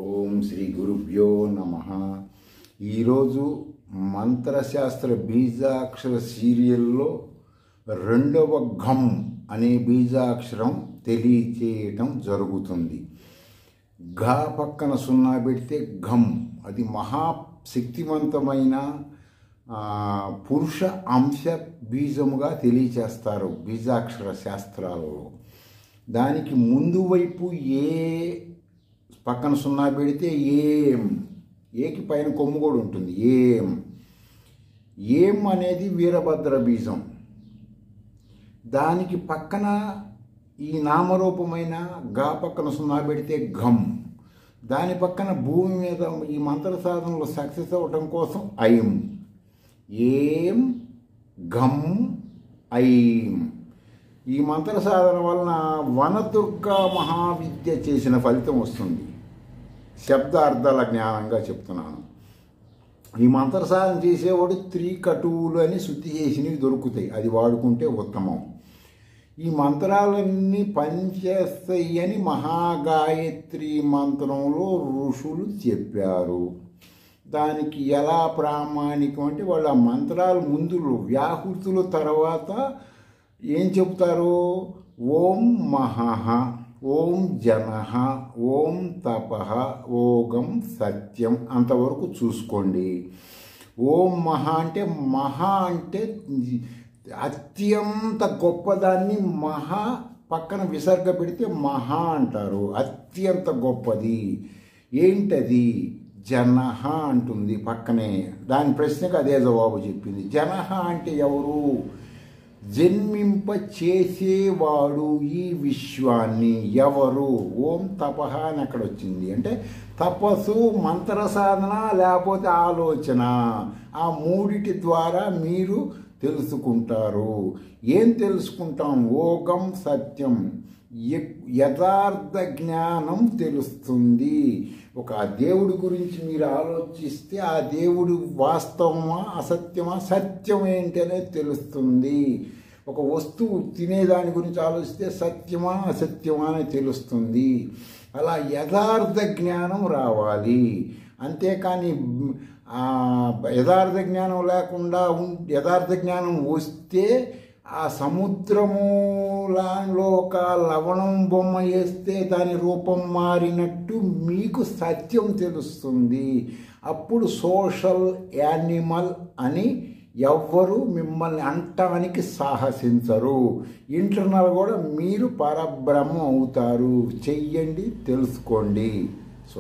ఓం శ్రీ గురుభ్యో నమః. ఈరోజు మంత్రశాస్త్ర బీజాక్షర సీరియల్లో రెండవ ఘం అనే బీజాక్షరం తెలియచేయటం జరుగుతుంది. ఘ పక్కన సున్నా పెడితే ఘం, అది మహాశక్తివంతమైన పురుష అంశ బీజముగా తెలియచేస్తారు బీజాక్షర శాస్త్రాలలో. దానికి ముందు వైపు ఏ పక్కన సున్నా పెడితే ఏం, ఏకి పైన కొమ్ము కూడా ఉంటుంది. ఏం అనేది వీరభద్ర బీజం. దానికి పక్కన ఈ నామరూపమైన గా పక్కన సున్నా పెడితే ఘం. దాని పక్కన భూమి మీద ఈ మంత్ర సాధనలో సక్సెస్ అవ్వటం కోసం ఐం. ఏం ఘం ఐం. ఈ మంత్ర సాధన వలన వనదుర్గా మహావిద్య చేసిన ఫలితం వస్తుంది. శబ్దార్థాల జ్ఞానంగా చెప్తున్నాను. ఈ మంత్ర సాధన చేసేవాడు త్రికటువులు అని శుద్ధి చేసినవి దొరుకుతాయి, అది వాడుకుంటే ఉత్తమం. ఈ మంత్రాలన్నీ పనిచేస్తాయి అని మహాగాయత్రి మంత్రంలో ఋషులు చెప్పారు. దానికి ఎలా ప్రామాణికం అంటే వాళ్ళు ఆ మంత్రాలు ముందు వ్యాహృతుల తర్వాత ఏం చెప్తారు? ఓం మహః, ఓం జనః, ఓం తపః, ఓగం సత్యం అంతవరకు చూసుకోండి. ఓం మహా అంటే అత్యంత గొప్పదాన్ని మహా పక్కన విసర్గ పెడితే మహా అంటారు. అత్యంత గొప్పది ఏంటది? జనః అంటుంది పక్కనే. దాని ప్రశ్నకు అదే జవాబు చెప్పింది. జనః అంటే ఎవరు? జన్మింప చేసేవాడు ఈ విశ్వాన్ని. ఎవరు? ఓం తపః అని అక్కడ వచ్చింది. అంటే తపస్సు, మంత్ర సాధన, లేకపోతే ఆలోచన, ఆ మూడిటి ద్వారా మీరు తెలుసుకుంటారు. ఏం తెలుసుకుంటాం? ఓగం సత్యం, యథార్థ జ్ఞానం తెలుస్తుంది. ఒక దేవుడి గురించి మీరు ఆలోచిస్తే ఆ దేవుడు వాస్తవమా అసత్యమా, సత్యం ఏంటి అనేది తెలుస్తుంది. ఒక వస్తువు తినేదాని గురించి ఆలోచిస్తే సత్యమా అసత్యమా అని తెలుస్తుంది. అలా యథార్థ జ్ఞానం రావాలి. అంతేకాని యథార్థ జ్ఞానం లేకుండా యథార్థ జ్ఞానం వస్తే ఆ సముద్రములో ఒక లవణం బొమ్మ వేస్తే దాని రూపం మారినట్టు మీకు సత్యం తెలుస్తుంది. అప్పుడు సోషల్ యానిమల్ అని ఎవ్వరూ మిమ్మల్ని అంటానికి సాహసించరు. ఇంటర్నల్ కూడా మీరు పరబ్రహ్మం అవుతారు. చెయ్యండి, తెలుసుకోండి.